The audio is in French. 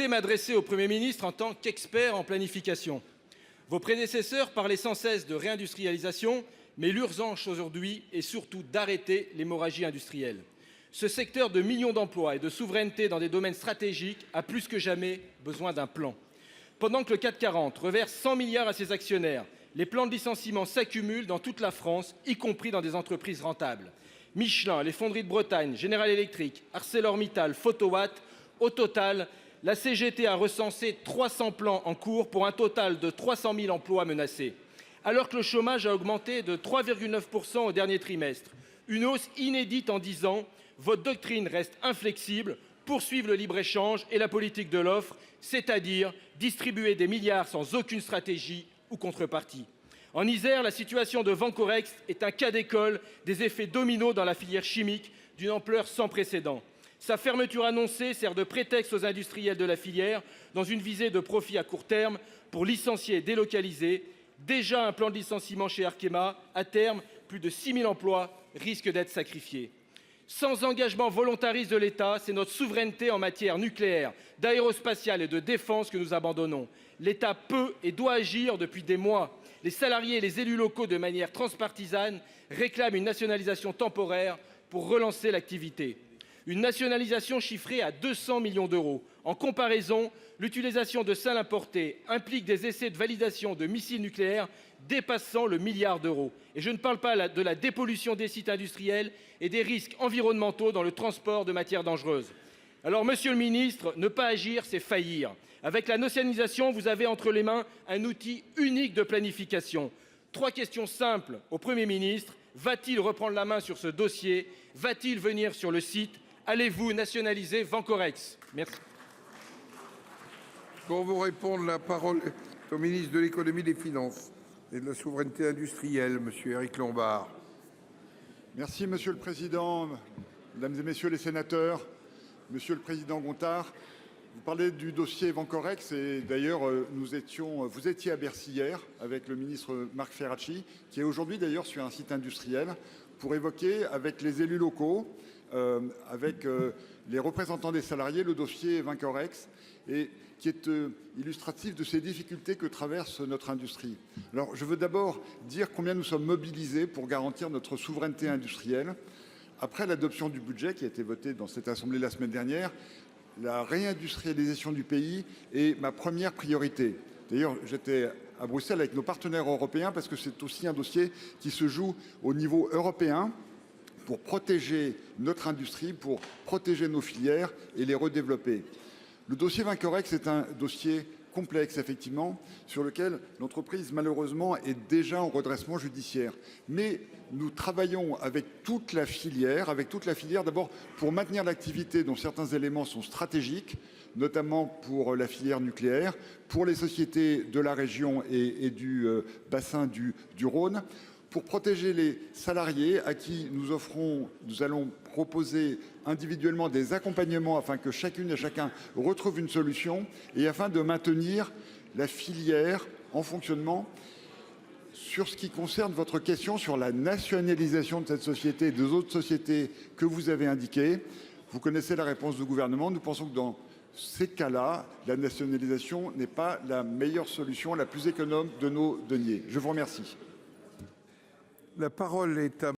souhaitais m'adresser au Premier ministre en tant qu'expert en planification. Vos prédécesseurs parlaient sans cesse de réindustrialisation, mais l'urgence aujourd'hui est surtout d'arrêter l'hémorragie industrielle. Ce secteur de millions d'emplois et de souveraineté dans des domaines stratégiques a plus que jamais besoin d'un plan. Pendant que le CAC 40 reverse 100 milliards à ses actionnaires, les plans de licenciement s'accumulent dans toute la France, y compris dans des entreprises rentables. Michelin, les Fonderies de Bretagne, General Electric, ArcelorMittal, Photowatt. Au total, la CGT a recensé 300 plans en cours pour un total de 300 000 emplois menacés. Alors que le chômage a augmenté de 3,9 % au dernier trimestre, une hausse inédite en 10 ans, votre doctrine reste inflexible, poursuivre le libre-échange et la politique de l'offre, c'est-à-dire distribuer des milliards sans aucune stratégie ou contrepartie. En Isère, la situation de Vancorex est un cas d'école des effets dominos dans la filière chimique d'une ampleur sans précédent. Sa fermeture annoncée sert de prétexte aux industriels de la filière dans une visée de profit à court terme pour licencier et délocaliser. Déjà un plan de licenciement chez Arkema. À terme, plus de 6 000 emplois risquent d'être sacrifiés. Sans engagement volontariste de l'État, c'est notre souveraineté en matière nucléaire, d'aérospatiale et de défense que nous abandonnons. L'État peut et doit agir depuis des mois. Les salariés et les élus locaux, de manière transpartisane, réclament une nationalisation temporaire pour relancer l'activité. Une nationalisation chiffrée à 200 millions d'euros. En comparaison, l'utilisation de sels importés implique des essais de validation de missiles nucléaires dépassant le milliard d'euros. Et je ne parle pas de la dépollution des sites industriels et des risques environnementaux dans le transport de matières dangereuses. Alors, monsieur le ministre, ne pas agir, c'est faillir. Avec la nationalisation, vous avez entre les mains un outil unique de planification. 3 questions simples au Premier ministre. Va-t-il reprendre la main sur ce dossier? Va-t-il venir sur le site? Allez-vous nationaliser Vancorex? Merci. Pour vous répondre, la parole est au ministre de l'économie, des finances et de la souveraineté industrielle, monsieur Éric Lombard. Merci Monsieur le Président, Mesdames et Messieurs les sénateurs, Monsieur le Président Gontard. Vous parlez du dossier Vancorex et d'ailleurs vous étiez à Bercy hier avec le ministre Marc Ferracci, qui est aujourd'hui d'ailleurs sur un site industriel pour évoquer avec les élus locaux, avec les représentants des salariés, le dossier Vancorex, et qui est illustratif de ces difficultés que traverse notre industrie. Alors je veux d'abord dire combien nous sommes mobilisés pour garantir notre souveraineté industrielle. Après l'adoption du budget qui a été voté dans cette Assemblée la semaine dernière, la réindustrialisation du pays est ma première priorité. D'ailleurs, j'étais à Bruxelles avec nos partenaires européens parce que c'est aussi un dossier qui se joue au niveau européen pour protéger notre industrie, pour protéger nos filières et les redévelopper. Le dossier Vancorex est un dossier complexe, effectivement, sur lequel l'entreprise, malheureusement, est déjà en redressement judiciaire. Mais nous travaillons avec toute la filière d'abord pour maintenir l'activité dont certains éléments sont stratégiques, notamment pour la filière nucléaire, pour les sociétés de la région et du bassin du Rhône, pour protéger les salariés à qui nous allons proposer individuellement des accompagnements afin que chacune et chacun retrouve une solution et afin de maintenir la filière en fonctionnement. Sur ce qui concerne votre question sur la nationalisation de cette société et des autres sociétés que vous avez indiquées, vous connaissez la réponse du gouvernement. Nous pensons que dans ces cas-là, la nationalisation n'est pas la meilleure solution, la plus économe de nos deniers. Je vous remercie. La parole est à